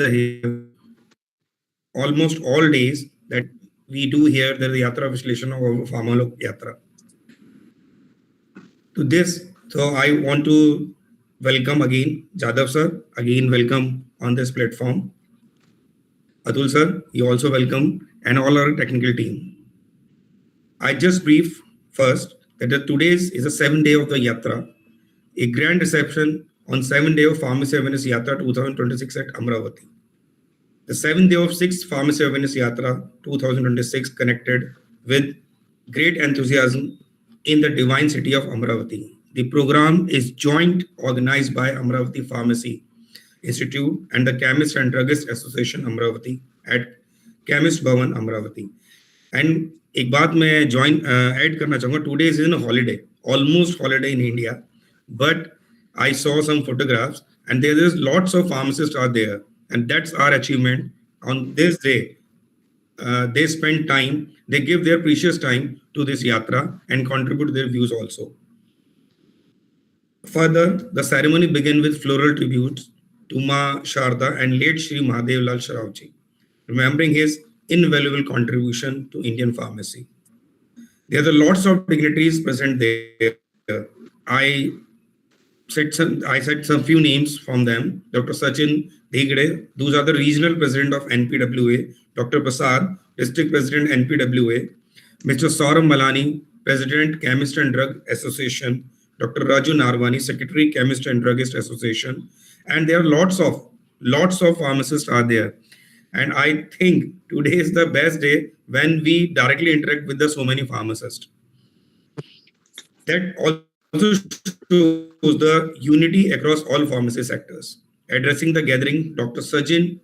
here almost all days that we do here the Yatra Vishleshan of Pharmalok Yatra. To this, so I want to welcome again Jadhav sir, again welcome on this platform. Atul sir, you also welcome, and all our technical team. I just brief first that today's is a 7th day of the Yatra, a grand reception on 7th day of Pharmacy Awareness Yatra 2026 at Amravati. The 7th day of 6th Pharmacy Awareness Yatra 2026 connected with great enthusiasm in the divine city of Amravati. The program is joint organized by Amravati Pharmacy Institute and the Chemist and Druggist Association Amravati at Chemist Bhavan Amravati. And एक बात मैं join add करना चाहूँगा. 2 days is a holiday, almost holiday in India, but I saw some photographs and there is lots of pharmacists are there, and that's our achievement on this day. They spend time, they give their precious time to this yatra and contribute their views also. Further, the ceremony began with floral tributes to Ma Sharda and late Shri Mahadev Lal Sharavji, remembering his invaluable contribution to Indian pharmacy. There are lots of dignitaries present there. I said some few names from them. Dr. Sachin Dhegde, those are the regional president of NPWA. Dr. Prasad, district president NPWA. Mr. Saurabh Malani, president Chemist and Drug Association. Dr. Raju Narwani, secretary Chemist and Druggist Association. And there are lots of pharmacists are there. And I think today is the best day when we directly interact with so many pharmacists. That also shows the unity across all pharmacy sectors. Addressing the gathering, Dr. Sajin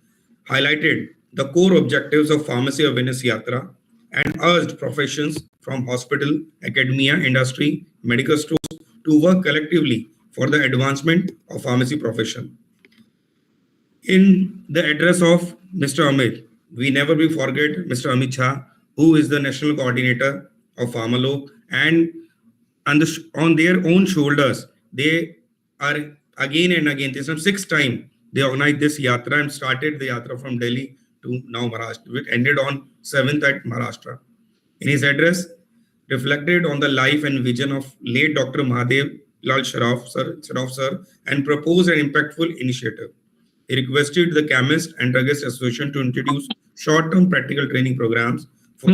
highlighted the core objectives of Pharmacy Awareness Yatra and urged professions from hospital, academia, industry, medical stores to work collectively for the advancement of pharmacy profession. In the address of Mr. Amit, we never will forget Mr. Amit Jha, who is the national coordinator of Pharmalok, and on their own shoulders, they are again and again, this is 6th time they organized this yatra and started the yatra from Delhi to now Maharashtra, which ended on 7th at Maharashtra. In his address, reflected on the life and vision of late Dr. Mahadev Lal Sharav sir, and proposed an impactful initiative. He requested the Chemist and Druggist Association to introduce short-term practical training programs for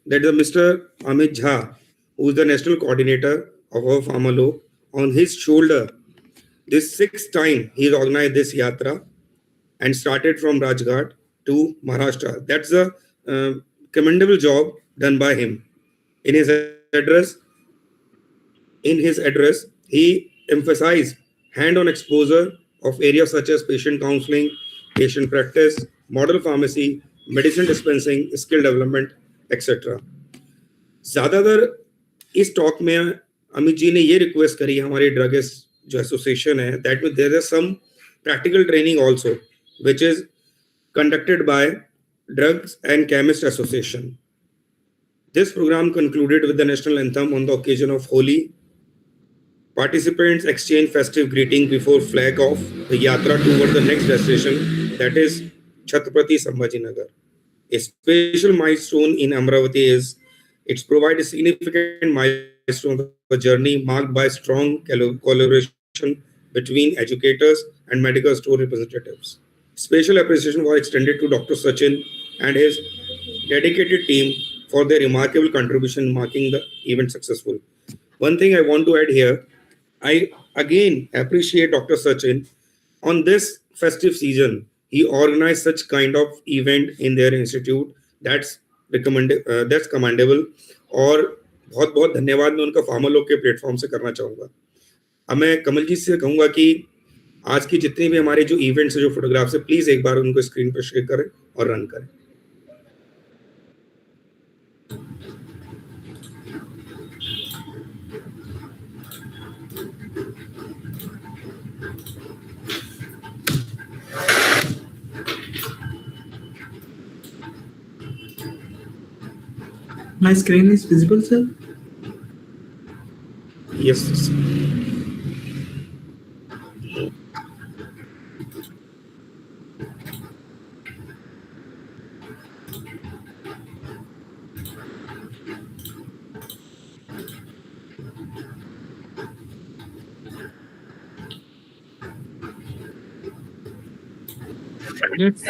that is Mr. Amit Jha, who is the national coordinator of our Pharmalok. On his shoulder, this 6th time he has organized this yatra, and started from Rajghat to Maharashtra. That's a commendable job done by him. In his address, he emphasized hand-on exposure of areas such as patient counseling, patient practice, model pharmacy, medicine dispensing, skill development, etc. ज्यादातर इस talk में अमित जी ने ये request करी हमारी druggist जो association है that there is some practical training also which is conducted by Drugs and Chemist Association. This program concluded with the national anthem on the occasion of Holi. Participants exchanged festive greetings before flag off the Yatra toward the next destination, that is Chhatrapati Sambhajinagar. A special milestone in Amravati is it provides a significant milestone of a journey marked by strong collaboration between educators and medical store representatives. Special appreciation was extended to Dr. Sachin and his dedicated team for their remarkable contribution making the event successful. One thing I want to add here, I again appreciate Dr. Sachin. On this festive season, he organized such kind of event in their institute. That's commendable. और बहुत बहुत धन्यवाद मैं उनका फार्मालोक के platform से करना चाहूँगा. अब मैं कमल जी से कहूँगा कि आज की जितने भी हमारे जो इवेंट्स है जो फोटोग्राफ्स है प्लीज एक बार उनको स्क्रीन पर शेयर करें और रन करें. My screen is visible, sir? Yes. Yes.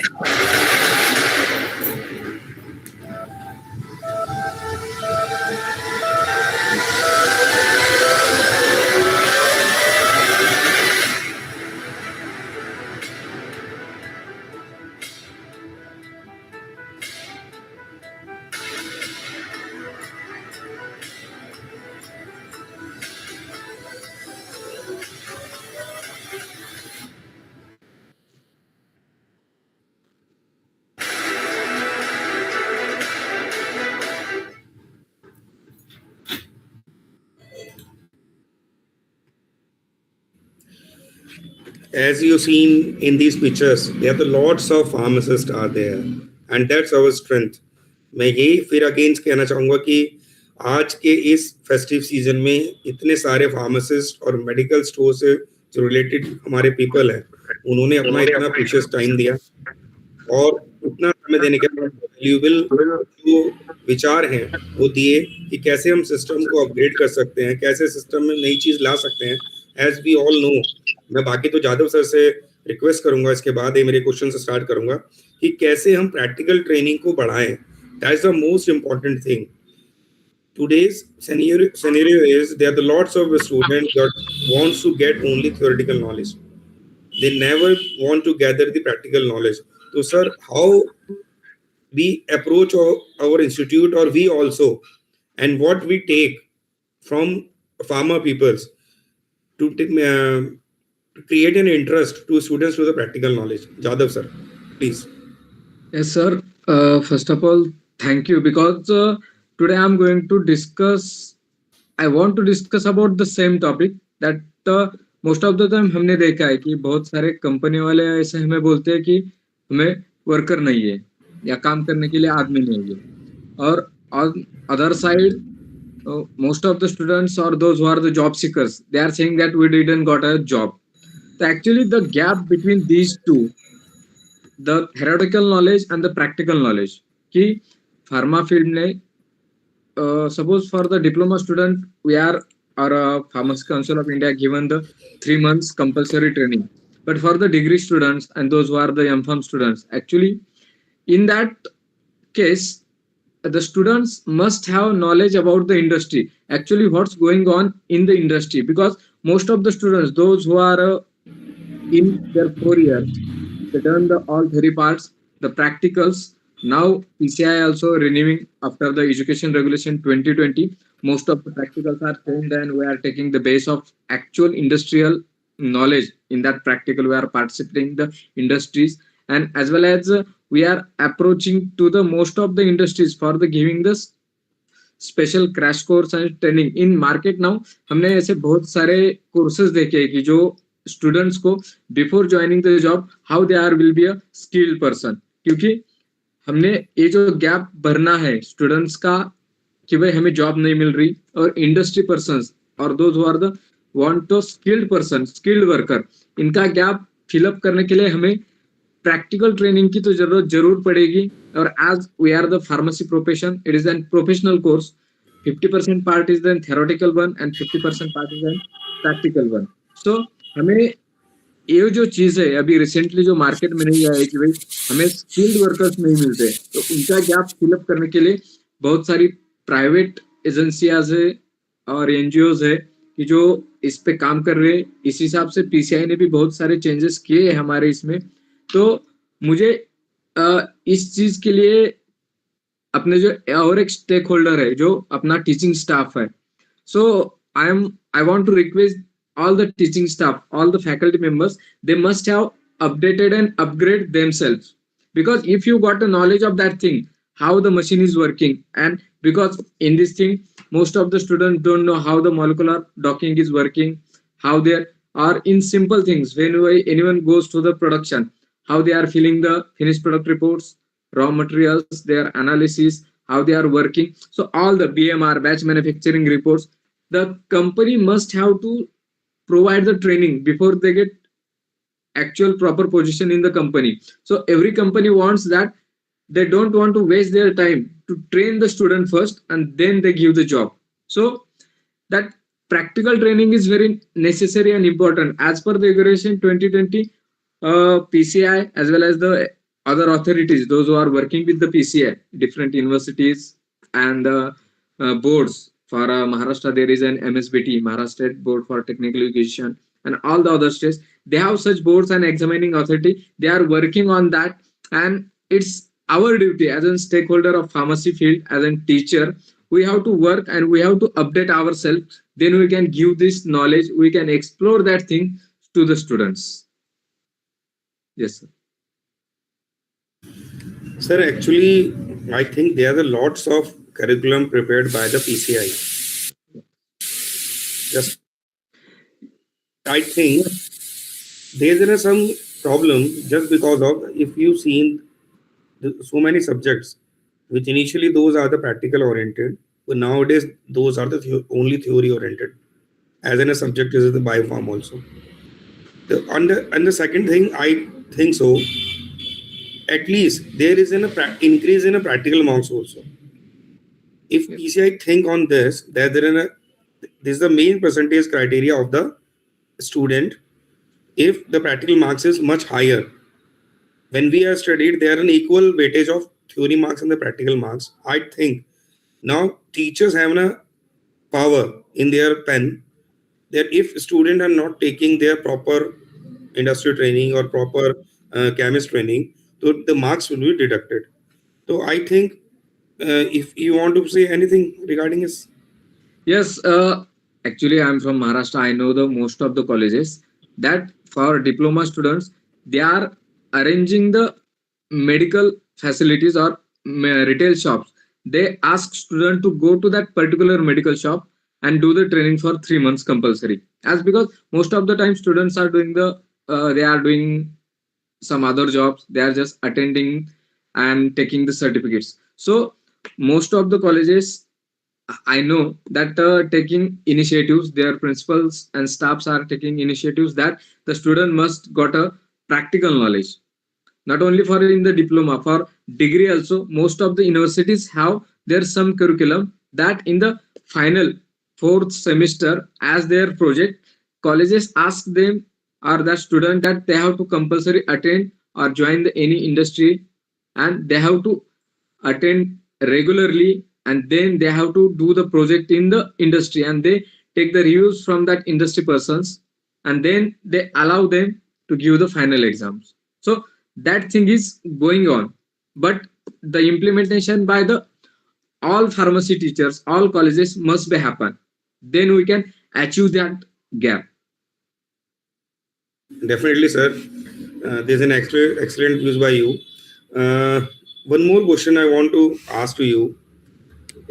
As you've seen in these pictures, there are the lots of pharmacists are there, and that's our strength. मैं यही फिर अगेंस्ट कहना चाहूँगा कि आज के इस फेस्टिव सीजन में इतने सारे फार्मासिस्ट और मेडिकल स्टोर से जो रिलेटेड हमारे पीपल हैं उन्होंने अपना इतना प्रीशियस टाइम दिया और उतना समय देने के वैल्यूएबल जो विचार हैं वो दिए कि कैसे हम सिस्टम को अपग्रेड कर सकते हैं, कैसे सिस्टम में नई चीज ला सकते हैं. एज वी ऑल नो, मैं बाकी तो जादव सर से रिक्वेस्ट करूंगा, इसके बाद ये मेरे क्वेश्चन से स्टार्ट करूंगा कि कैसे हम प्रैक्टिकल ट्रेनिंग को बढ़ाएं. That is the most important thing. Today's scenario is there are the lots of students that wants to get only theoretical knowledge. They never want to gather the practical knowledge. So, sir, how we approach our institute or we also, and what we take from pharma peoples to create an interest to students to the practical knowledge. Jadhav, sir, please. Yes, sir. First of all, thank you because today I'm going to discuss. I want to discuss about the same topic that most of the time हमने देखा है कि बहुत सारे company वाले ऐसे हमें बोलते हैं कि हमें वर्कर नहीं है या काम करने के लिए आदमी नहीं है, और on other side most of the students or those who are the job seekers, they are saying that we didn't got a job. So actually the gap between these two, the theoretical knowledge and the practical knowledge, कि pharma field ने suppose for the diploma student we are or Pharmacy Council of India given the 3 months compulsory training, but for the degree students and those who are the M.Pharm students, actually in that case the students must have knowledge about the industry, actually what's going on in the industry, because most of the students, those who are in their 4 years, They done the all theory parts, the practicals. Now PCI also renewing after the Education Regulation 2020. Most of the practicals are changed, and we are taking the base of actual industrial knowledge. In that practical, we are participating in the industries, and as well as we are approaching to the most of the industries for the giving the special crash course and training in market now. हमने ऐसे बहुत सारे courses देखे कि जो students को before joining the job how they are will be a skilled person. क्योंकि हमने ये जो गैप भरना है स्टूडेंट्स का कि भाई हमें जॉब नहीं मिल रही, और इंडस्ट्री पर्सन और those who are the want to skilled person, skilled worker, इनका गैप फिलअप करने के लिए हमें प्रैक्टिकल ट्रेनिंग की तो जरूरत जरूर पड़ेगी. और as we are the pharmacy profession, it is an professional course. 50% part is then theoretical one and 50% part is then practical one. So हमें ये जो चीज है अभी रिसेंटली जो मार्केट में नहीं आया है कि भाई हमें स्किल्ड वर्कर्स नहीं मिलते, तो उनका गैप फिलअप करने के लिए बहुत सारी प्राइवेट एजेंसियाज है और एनजीओज है कि जो इस पे काम कर रहे हैं. इस हिसाब से पीसीआई ने भी बहुत सारे चेंजेस किए हैं हमारे इसमें. तो मुझे इस चीज के लिए अपने जो और एक स्टेक होल्डर है जो अपना टीचिंग स्टाफ है. So I want to request all the teaching staff, all the faculty members, they must have updated and upgrade themselves, because if you got the knowledge of that thing, how the machine is working, and because in this thing most of the students don't know how the molecular docking is working, how they are in simple things when anyone goes to the production, how they are filling the finished product reports, raw materials, their analysis, how they are working. So all the BMR, batch manufacturing reports, the company must have to provide the training before they get actual proper position in the company. So every company wants that. They don't want to waste their time to train the student first and then they give the job. So that practical training is very necessary and important. As per the regulation 2020, PCI as well as the other authorities, those who are working with the PCI, different universities and boards. For Maharashtra, there is an MSBT, Maharashtra State Board for Technical Education, and all the other states, they have such boards and examining authority. They are working on that, and it's our duty as a stakeholder of pharmacy field, as a teacher, we have to work and we have to update ourselves. Then we can give this knowledge, we can explore that thing to the students. Yes, sir. Sir, actually, I think there are lots of curriculum prepared by the PCI. Just, I think there is some problem just because of if you seen so many subjects, which initially those are the practical oriented, but nowadays those are the only theory oriented. As in a subject is the biopharm also. And the second thing, I think so. At least there is an increase in a practical marks also. If PCI think on this, that this is the main percentage criteria of the student. If the practical marks is much higher, when we are studied, there are an equal weightage of theory marks and the practical marks. I think now teachers have a power in their pen that if students are not taking their proper industry training or proper chemist training, so the marks will be deducted. So I think if you want to say anything regarding this. Yes, actually, I'm from Maharashtra. I know the most of the colleges that for diploma students, they are arranging the medical facilities or retail shops. They ask student to go to that particular medical shop and do the training for 3 months compulsory. As because most of the time students are doing they are doing some other jobs. They are just attending and taking the certificates. So most of the colleges I know that taking initiatives, their principals and staffs are taking initiatives that the student must got a practical knowledge. Not only for in the diploma, for degree also, most of the universities have their some curriculum that in the final fourth semester as their project, colleges ask them or the student that they have to compulsory attend or join the any industry, and they have to attend regularly, and then they have to do the project in the industry, and they take the reviews from that industry persons, and then they allow them to give the final exams. So that thing is going on, but the implementation by the all pharmacy teachers, all colleges must be happen, then we can achieve that gap. Definitely, sir. There's an excellent views by you. Uh, One more question I want to ask to you: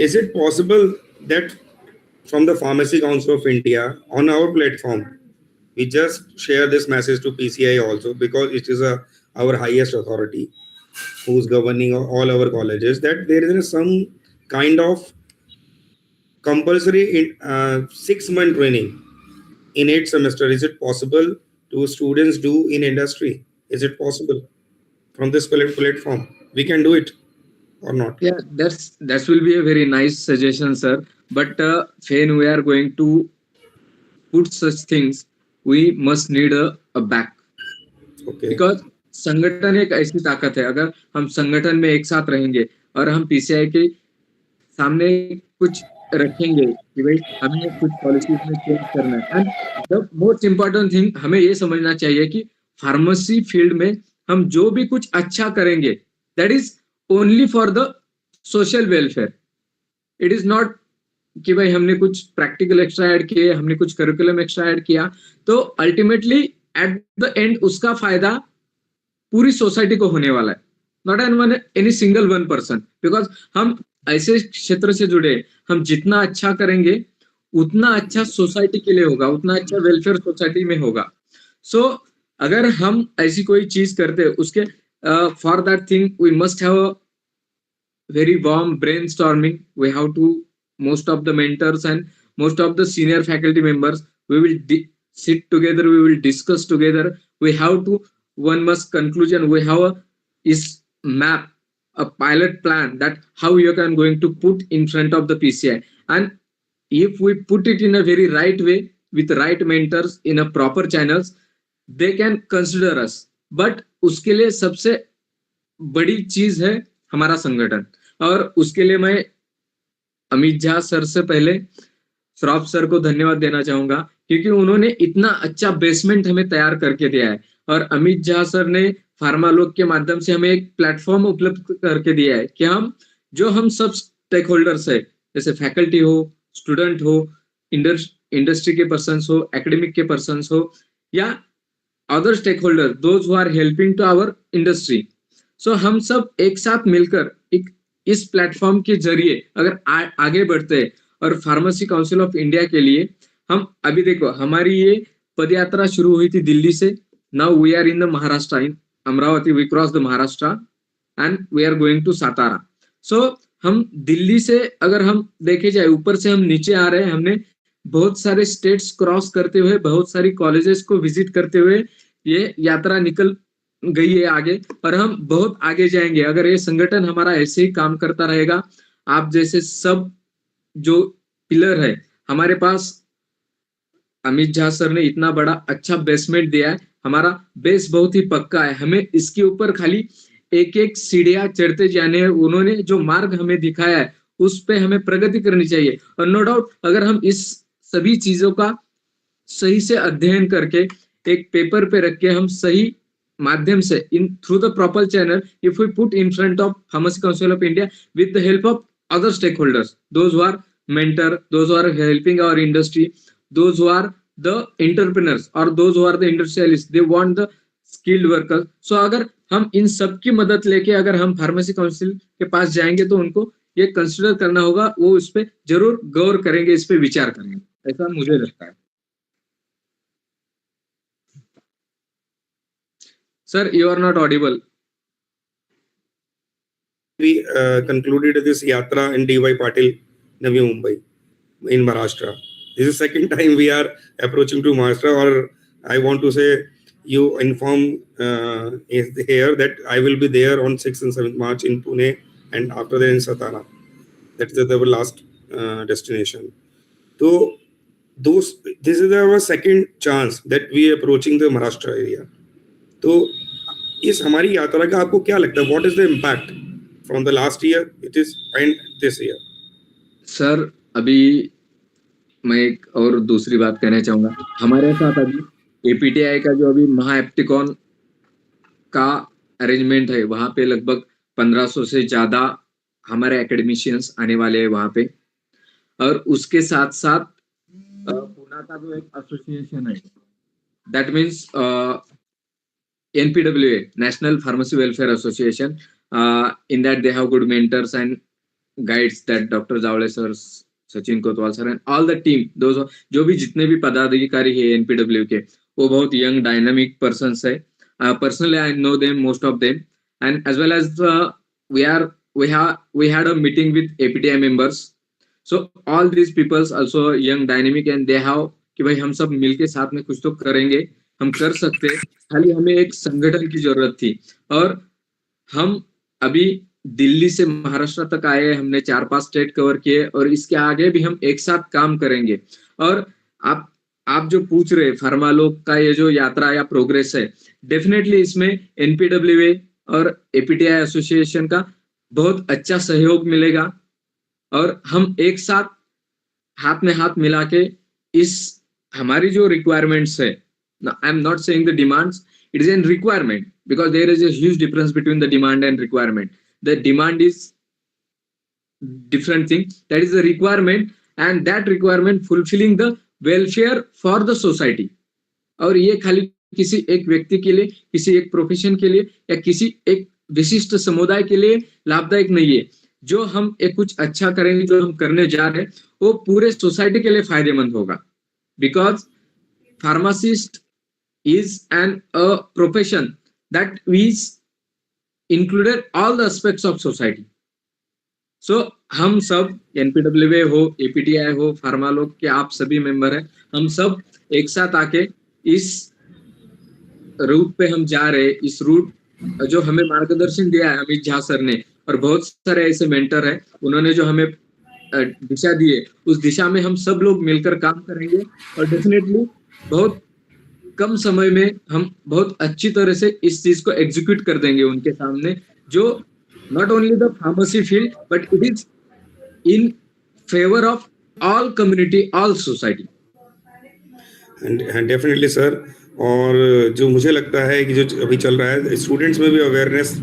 is it possible that from the Pharmacy Council of India on our platform, we just share this message to PCI also, because it is our highest authority who's governing all our colleges, that there is some kind of compulsory 6 month training in 8 semester. Is it possible to students do in industry? Is it possible from this platform? We can do it or not? Yeah, that will be a very nice suggestion, sir. But when we are going to put such things, we must need a back, Okay. Because संगठन एक ऐसी ताकत है, अगर हम संगठन में एक साथ रहेंगे और हम पीसीआई के सामने कुछ रखेंगे कि भाई हमें कुछ पॉलिसीज में चेंज करना है, and the most important thing हमें ये समझना चाहिए कि फार्मेसी फील्ड में हम जो भी कुछ अच्छा करेंगे, that is only for the social welfare. It is not कि भाई हमने कुछ प्रैक्टिकल एक्स्ट्रा ऐड किए, हमने कुछ करिकुलम एक्स्ट्रा ऐड किया, तो अल्टीमेटली एट द एंड उसका फायदा पूरी सोसाइटी को होने वाला है, not an one any single one person. Because हम ऐसे क्षेत्र से जुड़े, हम जितना अच्छा करेंगे उतना अच्छा सोसाइटी के लिए होगा, उतना अच्छा वेलफेयर सोसाइटी में होगा. सो अगर हम ऐसी कोई चीज करते उसके for that thing we must have very warm brainstorming. We have to, most of the mentors and most of the senior faculty members, we will sit together, we will discuss together. We have to, one must conclusion, we have a is map, a pilot plan that how you can going to put in front of the PCI. And if we put it in a very right way with right mentors in a proper channels, they can consider us. But उसके लिए सबसे बड़ी चीज है हमारा संगठन. और उसके लिए मैं अमित झा सर से पहले श्रॉफ सर को धन्यवाद देना चाहूंगा, क्योंकि उन्होंने इतना अच्छा बेसमेंट हमें तैयार करके दिया है. और अमित झा सर ने फार्मालोक के माध्यम से हमें एक प्लेटफॉर्म उपलब्ध करके दिया है कि हम सब स्टेक होल्डर्स है, जैसे फैकल्टी हो, स्टूडेंट हो, इंडस्ट्री के पर्सन हो, एकेडमिक के पर्सन हो, या other stakeholder those who are helping to our industry. So हम सब एक साथ मिलकर एक इस प्लेटफॉर्म के जरिए अगर आगे बढ़ते हैं, और फार्मेसी काउंसिल ऑफ इंडिया के लिए हम अभी देखो हमारी ये पदयात्रा शुरू हुई थी दिल्ली से. Now we are in the Maharashtra, in Amravati, we cross the Maharashtra and we are going to Satara. So हम दिल्ली से अगर हम देखे जाए, ऊपर से हम नीचे आ रहे हैं, हमने बहुत सारे स्टेट्स क्रॉस करते हुए, बहुत सारी कॉलेजेस को विजिट करते हुए ये यात्रा निकल गई है आगे, और हम बहुत आगे जाएंगे अगर ये संगठन हमारा ऐसे ही काम करता रहेगा. आप जैसे सब जो पिलर है हमारे पास, अमित झा सर ने इतना बड़ा अच्छा बेसमेंट दिया है, हमारा बेस बहुत ही पक्का है, हमें इसके ऊपर खाली एक एक सीढ़ियां चढ़ते जाने हैं. उन्होंने जो मार्ग हमें दिखाया है उस पे हमें प्रगति करनी चाहिए. और नो डाउट अगर हम इस सभी चीजों का सही से अध्ययन करके एक पेपर पे रख के हम सही माध्यम से in through the proper channel, if we put in front of pharmacy council of India with the help of other stakeholders, those who are mentor, those who are helping our industry, those who are the entrepreneurs or those who are the industrialists, they want the skilled workers. So अगर हम इन सब की मदद लेके अगर हम pharmacy council के पास जाएंगे तो उनको ये कंसिडर करना होगा, वो इस पे जरूर गौर करेंगे, इस पे विचार करेंगे, ऐसा मुझे लगता है. Sir you are not audible. We concluded this yatra in DY Patil, Navi Mumbai, in Maharashtra. This is second time we are approaching to Maharashtra, or I want to say you inform here that I will be there on 6th and 7th March in Pune, and after that in Satara. That's the last destination. So this is our second chance that we are approaching the Maharashtra area. तो इस हमारी यात्रा का आपको क्या लगता है? What is the impact from the last year it is and this year? Sir अभी मैं एक और दूसरी बात कहना चाहूंगा. हमारे साथ अभी एपीटीआई का जो अभी महा एप्टिकॉन का अरेंजमेंट है, वहां पे लगभग 1500 से ज्यादा हमारे एकेडमिशियंस आने वाले हैं वहां पे। और उसके साथ साथ पुणे का जो एक एसोसिएशन है, that means NPWA, National Pharmacy Welfare Association. In that they have good mentors and guides, that Dr. Javle sir, Sachin Kotwal sir and all the team, those जो भी जितने भी पदाधिकारी है NPW के, वो बहुत young dynamic persons है. Personally I know them, most of them, and as well as we had a meeting with APTI members. So all these peoples also young dynamic and they have कि भाई हम सब मिलके साथ में कुछ तो करेंगे, हम कर सकते हैं, खाली हमें एक संगठन की जरूरत थी। और हम अभी दिल्ली से महाराष्ट्र तक आए, हमने 4-5 स्टेट कवर किए और इसके आगे भी हम एक साथ काम करेंगे। और आप जो पूछ रहे फार्मालोक का ये जो यात्रा या प्रोग्रेस है, डेफिनेटली इसमें एनपीडब्ल्यूए और एपीटीआई एसोसिएशन का बहुत अच्छा सहयोग मिलेगा और हम एक साथ हाथ में हाथ मिला के इस हमारी जो रिक्वायरमेंट्स है, I am not saying the demands, it is a requirement because there is a huge difference between the demand and requirement. The demand is different thing, that is the requirement, and that requirement fulfilling the welfare for the society. और ये खाली किसी एक व्यक्ति के लिए, किसी एक प्रोफेशन के लिए या किसी एक विशिष्ट समुदाय के लिए लाभदायक नहीं है। जो हम एक कुछ अच्छा करेंगे, जो हम करने जा रहे हैं, वो पूरे सोसाइटी के लिए फायदेमंद होगा। Because pharmacist is a profession that is included all the aspects of society. So हम सब एनपीडब्ल्यूए हो, एपीटीआई हो, फार्मालोक के आप सभी मेंबर हैं, हम सब एक साथ आके इस रूट पे हम जा रहे। इस रूट जो हमें मार्गदर्शन दिया है अमित झा सर ने और बहुत सारे ऐसे मेंटर हैं, उन्होंने जो हमें दिशा दी है, उस दिशा में हम सब लोग मिलकर काम करेंगे और डेफिनेटली बहुत कम समय में हम बहुत अच्छी तरह से इस चीज को एग्जीक्यूट कर देंगे उनके सामने, जो not only the pharmacy field but it is in favour of all community, all society. Definitely sir. और जो मुझे लगता है कि जो अभी चल रहा है, स्टूडेंट्स में भी अवेयरनेस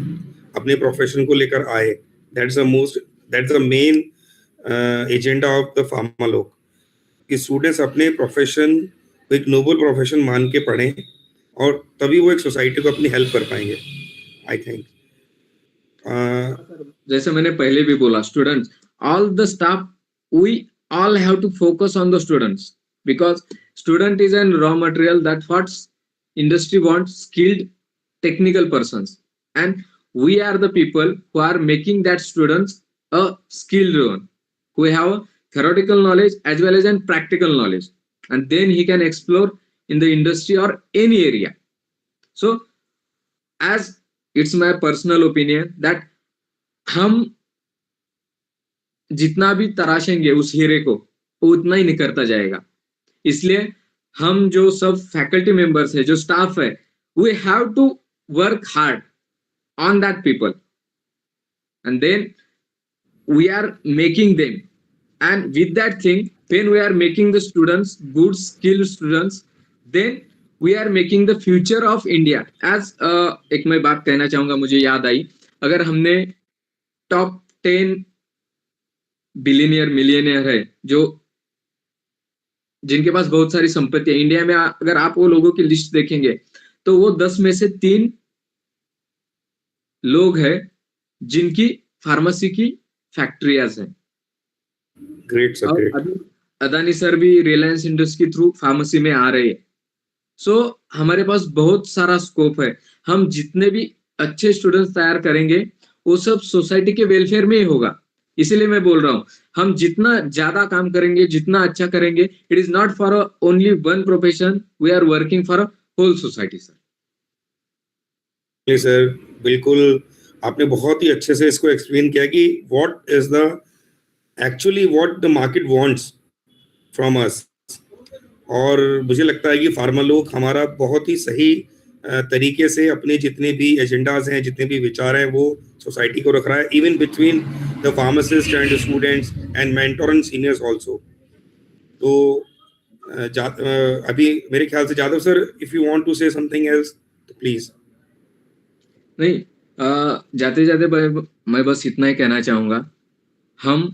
अपने प्रोफेशन को लेकर आए, that's the main agenda of the Pharmalok, कि स्टूडेंट्स अपने प्रोफेशन को एक नोबल प्रोफेशन मान के पढ़ें और तभी वो एक सोसाइटी को अपनी हेल्प कर पाएंगे, आई थिंक। जैसे मैंने पहले भी बोला, students, all the staff, we all have to focus on the students because student is an raw material that what industry wants, skilled technical persons, and we are the people who are making that students a skilled one, who have theoretical knowledge as well as an practical knowledge, and then he can explore in the industry or any area. So as it's my personal opinion that हम जितना भी तराशेंगे उस हीरे को, वो उतना ही निकलता जाएगा। इसलिए हम जो सब फैकल्टी मेंबर्स है, जो स्टाफ है, we have to work hard on that people and then we are making them, and with that thing when we are making the students good skilled students, then we are making the future of India. As एक मैं बात कहना चाहूंगा, मुझे याद आई, अगर हमने top 10 billionaire millionaire है जो जिनके पास बहुत सारी संपत्ति है इंडिया में, अगर आप वो लोगों की लिस्ट देखेंगे तो वो 10 में से 3 लोग हैं जिनकी फार्मेसी की फैक्ट्रियाज हैं। Great sir, great. अभी अदानी सर भी रिलायंस इंडस्ट्री के थ्रू फार्मेसी में आ रहे हैं। सो हमारे पास बहुत सारा स्कोप है। हम जितने भी अच्छे स्टूडेंट्स तैयार करेंगे वो सब सोसाइटी के वेलफेयर में ही होगा। इसीलिए मैं बोल रहा हूँ, हम जितना ज्यादा काम करेंगे, जितना अच्छा करेंगे, it is not for only one profession, we are working for a whole society. Sir बिल्कुल, आपने बहुत ही अच्छे से इसको एक्सप्लेन किया कि what is the actually what the market wants from us. और मुझे लगता है कि फार्मालोक हमारा बहुत ही सही तरीके से अपने जितने भी एजेंडाज हैं, जितने भी विचार हैं, वो सोसाइटी को रख रहा है, even between the pharmacist and students and mentor and seniors also. तो अभी मेरे ख्याल से Jadhav sir, if you want to say something else तो प्लीज। नहीं, जाते जाते मैं बस इतना ही कहना चाहूंगा। हम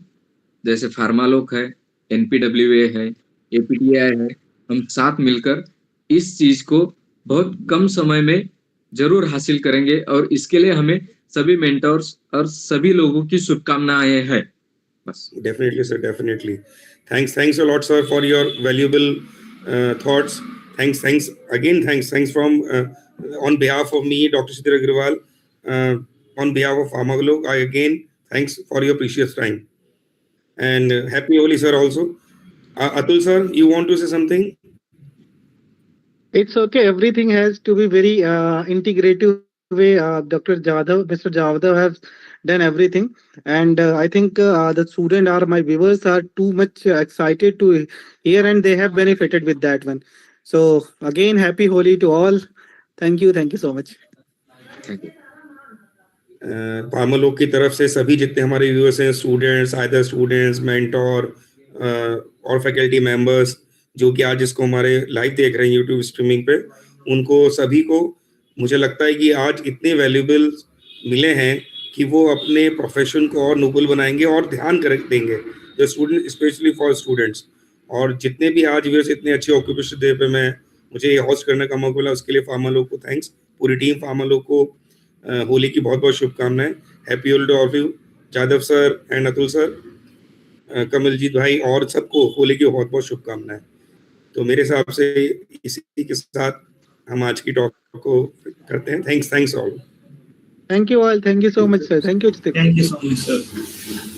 जैसे फार्मालोक है, एनपीडब्ल्यूए है, एपीटीआई है, हम साथ मिलकर इस चीज को बहुत कम समय में जरूर हासिल करेंगे, और इसके लिए हमें सभी मेंटर्स और सभी लोगों की शुभकामनाएं हैं। बस। Definitely, sir. Definitely. Thanks a lot, sir, for your valuable thoughts. Thanks again. Thanks from on behalf of me, Dr. Sidhar Agrawal, on behalf of PharmaVishleshan. I again thanks for your precious time and happy Holi, sir. Also, Atul, sir, you want to say something? It's okay. Everything has to be very integrative way. Dr. Jadhav, Mr. Jadhav has done everything, and I think the student or my viewers are too much excited to hear, and they have benefited with that one. So again, happy Holi to all. Thank you. Thank you so much. Thank you. Pharmalog की तरफ से सभी जितने हमारे viewers हैं, students, either students, mentor और faculty members जो कि आज इसको हमारे लाइव देख रहे हैं यूट्यूब स्ट्रीमिंग पे, उनको सभी को मुझे लगता है कि आज इतने वैल्यूबल मिले हैं कि वो अपने प्रोफेशन को और नोबल बनाएंगे और ध्यान कर देंगे जो स्टूडेंट, स्पेशली फॉर स्टूडेंट्स। और जितने भी आज व्यूअर्स इतने अच्छे ऑक्यूपेशन डे पे मैं मुझे होस्ट करने का मौका मिला, उसके लिए फार्मालोग को थैंक्स। पूरी टीम फार्मालोग को होली की बहुत बहुत शुभकामनाएं। Happy Holi to all of you, Jadhav sir and Atul sir, Kamaljeet भाई और सबको होली की बहुत बहुत शुभकामनाएं। तो मेरे हिसाब से इसी के साथ हम आज की टॉक को करते हैं। Thanks all. Thank you all. Thank you so much, sir. Thank you, Chitik. Thank you so much, sir.